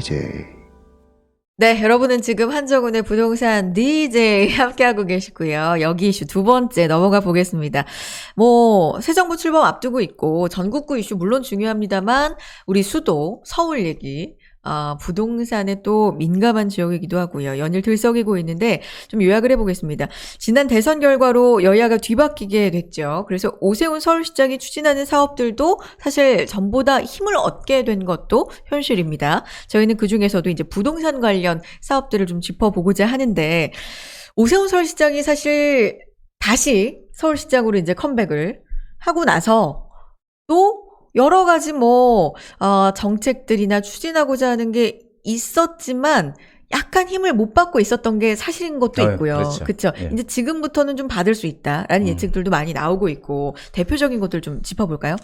DJ. 네, 여러분은 지금 한정훈의 부동산 DJ 함께하고 계시고요. 여기 이슈 두 번째 넘어가 보겠습니다. 새 정부 출범 앞두고 있고 전국구 이슈 물론 중요합니다만 우리 수도, 서울 얘기, 부동산에 또 민감한 지역이기도 하고요. 연일 들썩이고 있는데 좀 요약을 해보겠습니다. 지난 대선 결과로 여야가 뒤바뀌게 됐죠. 그래서 오세훈 서울시장이 추진하는 사업들도 사실 전보다 힘을 얻게 된 것도 현실입니다. 저희는 그중에서도 이제 부동산 관련 사업들을 좀 짚어보고자 하는데 오세훈 서울시장이 사실 다시 서울시장으로 이제 컴백을 하고 나서 또 여러 가지 정책들이나 추진하고자 하는 게 있었지만 약간 힘을 못 받고 있었던 게 사실인 것도 있고요. 그렇죠. 예. 이제 지금부터는 좀 받을 수 있다라는 예측들도 많이 나오고 있고 대표적인 것들 좀 짚어볼까요?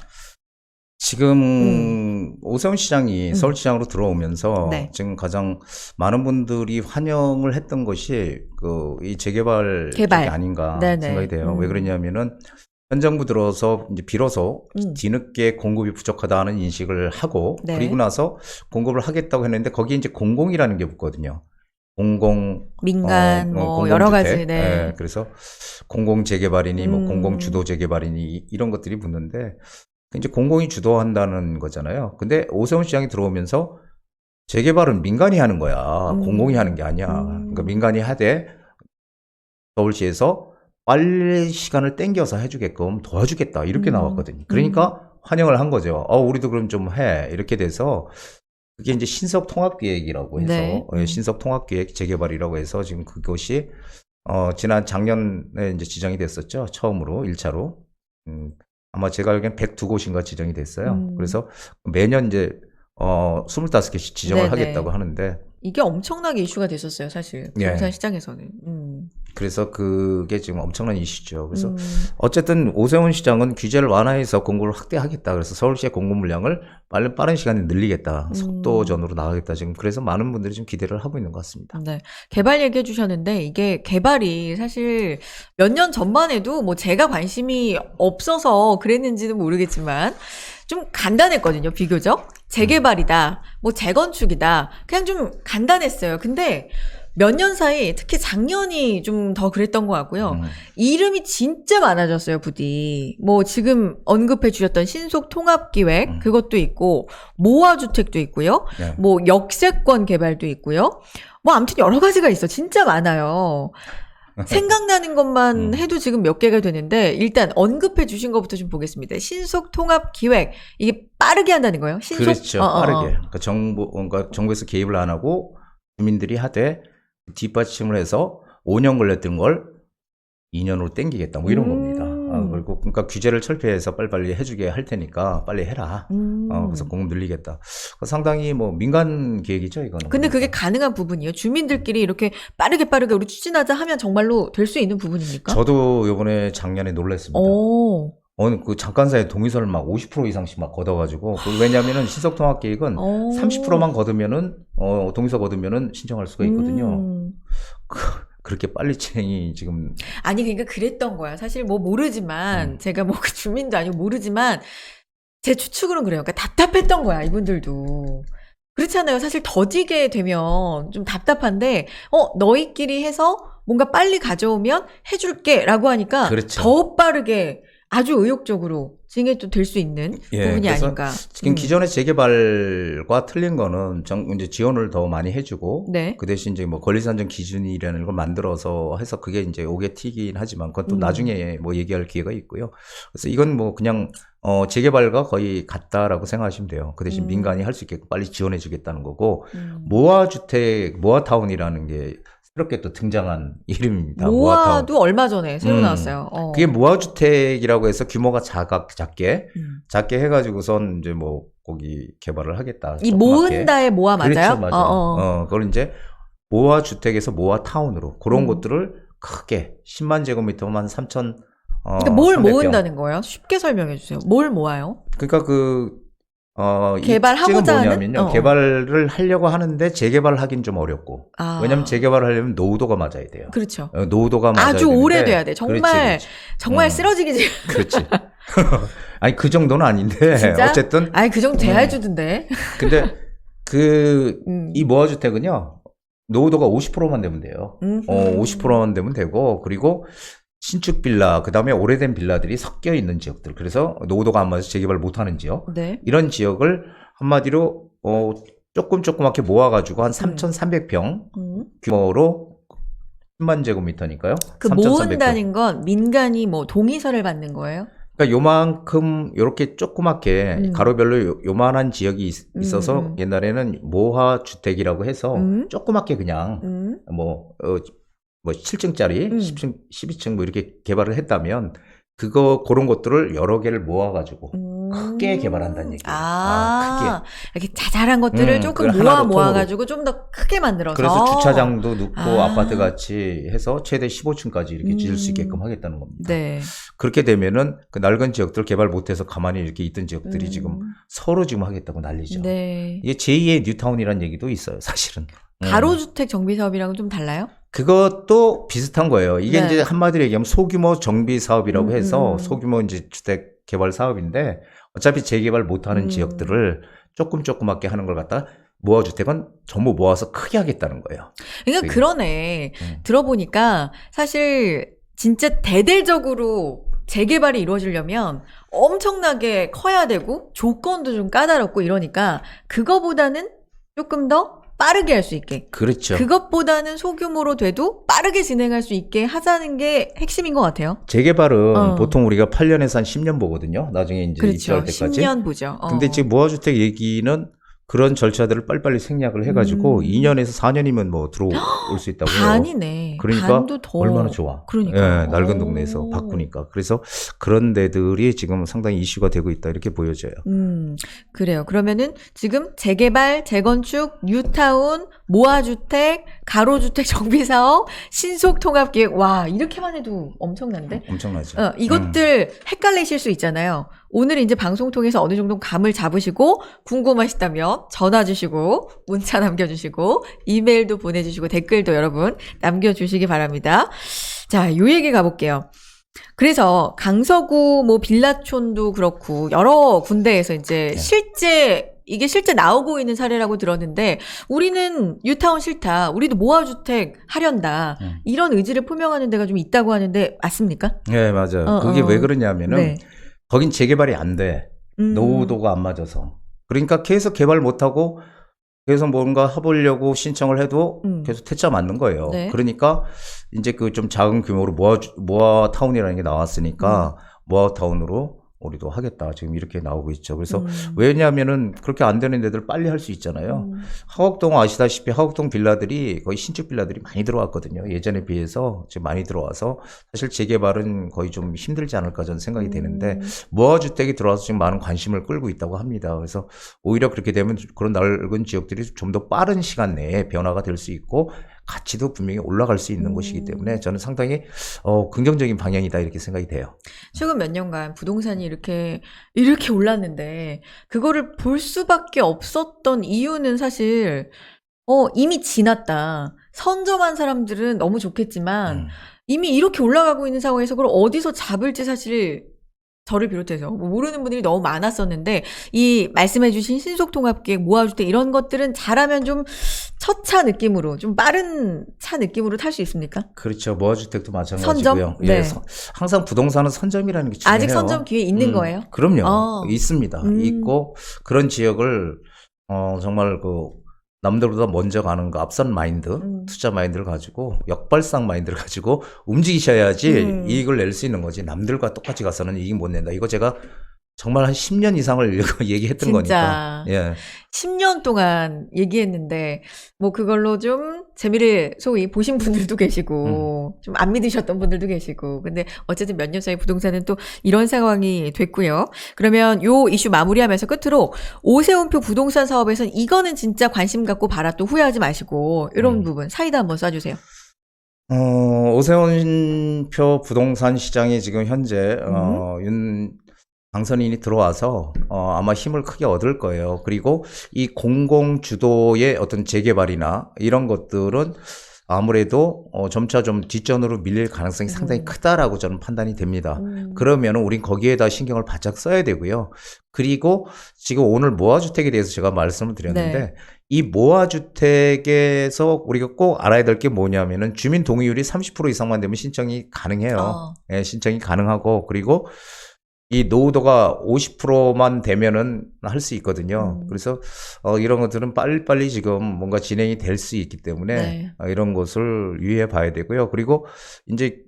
지금 오세훈 시장이 서울시장으로 들어오면서 네. 지금 가장 많은 분들이 환영을 했던 것이 이 재개발 쪽이 아닌가 네네. 생각이 돼요. 왜 그러냐면은 현 정부 들어서 이제 비로소 뒤늦게 공급이 부족하다는 인식을 하고 네. 그리고 나서 공급을 하겠다고 했는데 거기에 이제 공공이라는 게 붙거든요. 민간 여러 가지. 네. 그래서 공공 재개발이니 공공 주도 재개발이니 이런 것들이 붙는데 이제 공공이 주도한다는 거잖아요. 근데 오세훈 시장이 들어오면서 재개발은 민간이 하는 거야. 공공이 하는 게 아니야. 그러니까 민간이 하되 서울시에서 빨리 시간을 땡겨서 해주게끔 도와주겠다 이렇게 나왔거든요. 그러니까 환영을 한 거죠. 우리도 그럼 좀 해 이렇게 돼서 그게 이제 신석통합기획이라고 해서 네. 신석통합기획 재개발이라고 해서 지금 그것이 지난 작년에 이제 지정이 됐었죠. 처음으로 1차로 아마 제가 알기엔 102곳인가 지정이 됐어요. 그래서 매년 이제 25개씩 지정을 네네. 하겠다고 하는데 이게 엄청나게 이슈가 됐었어요, 사실. 부동산 시장에서는. 그래서 그게 지금 엄청난 이슈죠. 그래서 어쨌든 오세훈 시장은 규제를 완화해서 공급을 확대하겠다. 그래서 서울시의 공급 물량을 빠른 시간에 늘리겠다. 속도전으로 나가겠다. 지금 그래서 많은 분들이 좀 기대를 하고 있는 것 같습니다. 네. 개발 얘기해 주셨는데 이게 개발이 사실 몇 년 전만 해도 제가 관심이 없어서 그랬는지는 모르겠지만 좀 간단했거든요, 비교적. 재개발이다, 재건축이다. 그냥 좀 간단했어요. 근데 몇 년 사이, 특히 작년이 좀 더 그랬던 것 같고요. 이름이 진짜 많아졌어요, 부디. 지금 언급해 주셨던 신속통합기획, 그것도 있고, 모아주택도 있고요. 네. 역세권 개발도 있고요. 아무튼 여러 가지가 있어. 진짜 많아요. 생각나는 것만 해도 지금 몇 개가 되는데 일단 언급해 주신 것부터 좀 보겠습니다. 신속통합기획 이게 빠르게 한다는 거예요? 그렇죠. 빠르게. 그러니까 정부에서 개입을 안 하고 주민들이 하되 뒷받침을 해서 5년 걸렸던 걸 2년으로 땡기겠다. 이런 겁니다. 그리고 그러니까 규제를 철폐해서 빨리빨리 해주게 할 테니까 빨리 해라. 그래서 공급 늘리겠다. 상당히 민간 계획이죠, 이거는. 근데 그게 가능한 부분이에요? 주민들끼리 이렇게 빠르게 우리 추진하자 하면 정말로 될 수 있는 부분입니까? 저도 이번에 작년에 놀랐습니다. 그 잠깐 사이에 동의서를 막 50% 이상씩 막 걷어가지고 왜냐면은 신속통합계획은 30%만 걷으면은 동의서 걷으면은 신청할 수가 있거든요. 그렇게 빨리 진행이 지금 아니 그러니까 그랬던 거야. 사실 모르지만 제가 그 주민도 아니고 모르지만 제 추측으로는 그래요. 그러니까 답답했던 거야 이분들도. 그렇잖아요. 사실 더디게 되면 좀 답답한데 너희끼리 해서 뭔가 빨리 가져오면 해줄게라고 하니까 그렇죠. 더 빠르게 아주 의욕적으로 진행이 또 될 수 있는 부분이 아닌가. 지금 기존의 재개발과 틀린 거는 이제 지원을 더 많이 해주고 네. 그 대신 이제 권리산정 기준이라는 걸 만들어서 해서 그게 이제 오게 튀긴 하지만 그건 또 나중에 얘기할 기회가 있고요. 그래서 이건 그냥 재개발과 거의 같다라고 생각하시면 돼요. 그 대신 민간이 할 수 있게 빨리 지원해 주겠다는 거고 모아주택, 모아타운이라는 게 새롭게 또 등장한 이름입니다. 모아도 얼마 전에 새로 나왔어요. 그게 모아주택이라고 해서 규모가 작게 해가지고선 이제 거기 개발을 하겠다. 이 모은다의 모아 맞아요? 그렇죠, 맞아요. 그걸 이제 모아주택에서 모아타운으로 그런 곳들을 크게 10만 제곱미터만 3천. 그러니까 뭘 모은다는 거예요? 쉽게 설명해 주세요. 뭘 모아요? 그러니까 개발하고자 뭐냐면요. 개발을 하려고 하는데 재개발을 하긴 좀 어렵고. 왜냐면 재개발을 하려면 노후도가 맞아야 돼요. 그렇죠. 노후도가 맞아야 아주 되는데. 오래돼야 돼. 정말 정말 쓰러지기 그렇지. 아니 그 정도는 아닌데 진짜? 어쨌든 아니 그 정도 돼야 해주던데. 근데 이 모아주택은요, 노후도가 50%만 되면 돼요. 50%만 되면 되고, 그리고 신축 빌라, 그 다음에 오래된 빌라들이 섞여 있는 지역들. 그래서 노후도가 안 맞아서 재개발 못 하는 지역. 네. 이런 지역을 한마디로, 조그맣게 모아가지고 한 3,300평 규모로 10만 제곱미터니까요. 그 3,300평. 모은다는 건 민간이 뭐 동의서를 받는 거예요? 그러니까 요만큼 요렇게 조그맣게 가로별로 요만한 지역이 있어서 옛날에는 모화 주택이라고 해서 조그맣게 그냥 뭐 7층짜리 10층, 12층 뭐 이렇게 개발을 했다면 그런 것들을 여러 개를 모아가지고 크게 개발한다는 얘기예요. 크게. 이렇게 자잘한 것들을 조금 그걸 하나로 모아가지고 좀 더 크게 만들어서. 그래서 주차장도 넣고 아파트 같이 해서 최대 15층까지 이렇게 지을 수 있게끔 하겠다는 겁니다. 네. 그렇게 되면은 그 낡은 지역들 개발 못해서 가만히 이렇게 있던 지역들이 지금 서로 지금 하겠다고 난리죠. 네. 이게 제2의 뉴타운이라는 얘기도 있어요, 사실은. 가로주택 정비 사업이랑은 좀 달라요? 그것도 비슷한 거예요. 이게 네. 이제 한마디로 얘기하면 소규모 정비 사업이라고 해서 소규모 이제 주택 개발 사업인데 어차피 재개발 못하는 지역들을 조그맣게 하는 걸 갖다 모아주택은 전부 모아서 크게 하겠다는 거예요. 그러니까 그러네. 들어보니까 사실 진짜 대대적으로 재개발이 이루어지려면 엄청나게 커야 되고 조건도 좀 까다롭고 이러니까 그거보다는 조금 더 빠르게 할 수 있게. 그렇죠. 그것보다는 소규모로 돼도 빠르게 진행할 수 있게 하자는 게 핵심인 것 같아요. 재개발은 보통 우리가 8년에서 한 10년 보거든요. 나중에 이제 그렇죠. 입주할 때까지. 10년 보죠. 근데 지금 모아주택 얘기는 그런 절차들을 빨리빨리 생략을 해가지고 2년에서 4년이면 뭐 들어올 수 있다고 해요. 반이네. 그러니까 반도 더. 얼마나 좋아. 그러니까. 예, 낡은 동네에서 바꾸니까. 그래서 그런 데들이 지금 상당히 이슈가 되고 있다 이렇게 보여져요. 그래요. 그러면은 지금 재개발, 재건축, 뉴타운, 모아주택, 가로주택 정비사업, 신속통합기획. 와, 이렇게만 해도 엄청난데? 엄청나죠. 이것들 헷갈리실 수 있잖아요. 오늘 이제 방송 통해서 어느 정도 감을 잡으시고 궁금하시다면 전화 주시고 문자 남겨주시고 이메일도 보내주시고 댓글도 여러분 남겨주시기 바랍니다. 자, 요 얘기 가볼게요. 그래서 강서구 뭐 빌라촌도 그렇고 여러 군데에서 이제 이게 실제 나오고 있는 사례라고 들었는데 우리는 뉴타운 싫다. 우리도 모아주택 하련다. 이런 의지를 표명하는 데가 좀 있다고 하는데 맞습니까? 네, 맞아요. 그게 왜 그러냐면은 네. 거긴 재개발이 안 돼. 노후도가 안 맞아서. 그러니까 계속 개발 못하고 계속 뭔가 해보려고 신청을 해도 계속 퇴짜 맞는 거예요. 네. 그러니까 이제 그 좀 작은 규모로 모아타운이라는 게 나왔으니까 모아타운으로 우리도 하겠다. 지금 이렇게 나오고 있죠. 그래서 왜냐하면은 그렇게 안 되는 데들 빨리 할 수 있잖아요. 하곡동 아시다시피 하곡동 빌라들이 거의 신축 빌라들이 많이 들어왔거든요. 예전에 비해서 지금 많이 들어와서 사실 재개발은 거의 좀 힘들지 않을까 저는 생각이 되는데 모아주택이 들어와서 지금 많은 관심을 끌고 있다고 합니다. 그래서 오히려 그렇게 되면 그런 낡은 지역들이 좀 더 빠른 시간 내에 변화가 될 수 있고 가치도 분명히 올라갈 수 있는 곳이기 때문에 저는 상당히 긍정적인 방향이다 이렇게 생각이 돼요. 최근 몇 년간 부동산이 이렇게 올랐는데 그거를 볼 수밖에 없었던 이유는 사실 이미 지났다. 선점한 사람들은 너무 좋겠지만 이미 이렇게 올라가고 있는 상황에서 그걸 어디서 잡을지 사실 저를 비롯해서 모르는 분들이 너무 많았었는데 이 말씀해주신 신속통합기획, 모아주택 이런 것들은 잘하면 좀 첫 차 느낌으로 좀 빠른 차 느낌으로 탈 수 있습니까? 그렇죠. 모아주택도 마찬가지고요. 선점? 네. 예, 항상 부동산은 선점이라는 게 중요해요. 아직 선점 기회 있는 거예요? 그럼요. 있습니다. 있고 그런 지역을 정말 남들보다 먼저 가는 거 앞선 마인드, 투자 마인드를 가지고 역발상 마인드를 가지고 움직이셔야지 이익을 낼 수 있는 거지. 남들과 똑같이 가서는 이익 못 낸다. 이거 제가 정말 한 10년 이상을 얘기했던 진짜. 거니까. 예. 10년 동안 얘기했는데 뭐 그걸로 좀 재미를 소위 보신 분들도 계시고 좀 안 믿으셨던 분들도 계시고 근데 어쨌든 몇 년 사이 부동산은 또 이런 상황이 됐고요. 그러면 요 이슈 마무리하면서 끝으로 오세훈표 부동산 사업에서는 이거는 진짜 관심 갖고 봐라 또 후회하지 마시고 이런 부분 사이다 한번 쏴주세요. 오세훈표 부동산 시장이 지금 현재 윤 당선인이 들어와서 아마 힘을 크게 얻을 거예요. 그리고 이 공공 주도의 어떤 재개발이나 이런 것들은 아무래도 점차 좀 뒷전으로 밀릴 가능성이 상당히 크다라고 저는 판단이 됩니다. 그러면 우린 거기에다 신경을 바짝 써야 되고요. 그리고 지금 오늘 모아주택에 대해서 제가 말씀을 드렸는데 네. 이 모아주택에서 우리가 꼭 알아야 될 게 뭐냐면은 주민 동의율이 30% 이상만 되면 신청이 가능해요. 예, 신청이 가능하고 그리고 이 노후도가 50%만 되면은 할 수 있거든요. 그래서 이런 것들은 빨리빨리 지금 뭔가 진행이 될 수 있기 때문에 네. 이런 것을 유의해 봐야 되고요. 그리고 이제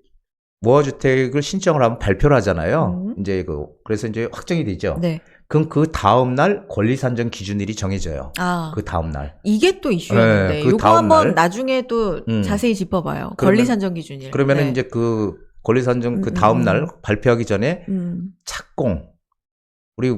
모아주택을 신청을 하면 발표를 하잖아요. 이제 그래서 이제 확정이 되죠. 네. 그럼 그 다음 날 권리 산정 기준일이 정해져요. 아, 그 다음 날. 이게 또 이슈였는데 네, 그 요거 다음 한번 날. 나중에 또 자세히 짚어봐요. 그러면- 권리 산정 기준일. 그러면은 네. 이제 그 권리 산정 그 다음 날 발표하기 전에 착공. 우리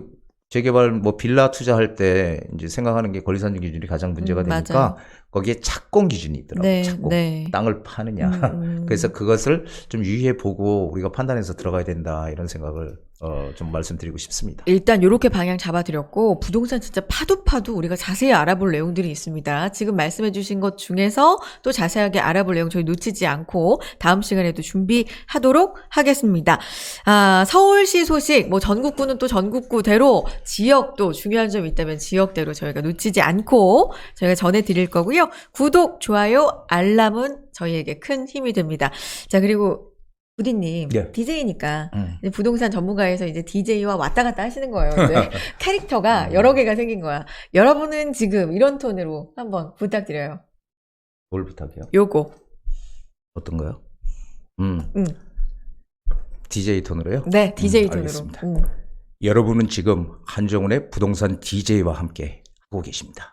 재개발 뭐 빌라 투자할 때 이제 생각하는 게 권리 산정 기준이 가장 문제가 되니까 맞아요. 거기에 착공 기준이 있더라고요. 네, 착공. 네. 땅을 파느냐. 그래서 그것을 좀 유의해 보고 우리가 판단해서 들어가야 된다 이런 생각을 좀 말씀드리고 싶습니다. 일단 요렇게 방향 잡아드렸고 부동산 진짜 파도 우리가 자세히 알아볼 내용들이 있습니다. 지금 말씀해 주신 것 중에서 또 자세하게 알아볼 내용 저희 놓치지 않고 다음 시간에도 준비하도록 하겠습니다. 아, 서울시 소식 뭐 전국구는 또 전국구대로 지역도 중요한 점이 있다면 지역대로 저희가 놓치지 않고 저희가 전해드릴 거고요. 구독, 좋아요, 알람은 저희에게 큰 힘이 됩니다. 자, 그리고 부디님, 네. DJ니까 부동산 전문가에서 이제 DJ와 왔다 갔다 하시는 거예요. 이제 캐릭터가 여러 개가 생긴 거야. 여러분은 지금 이런 톤으로 한번 부탁드려요. 뭘 부탁해요? 요거. 어떤 거요? DJ 톤으로요? 네, DJ 톤으로. 알겠습니다. 여러분은 지금 한정훈의 부동산 DJ와 함께 하고 계십니다.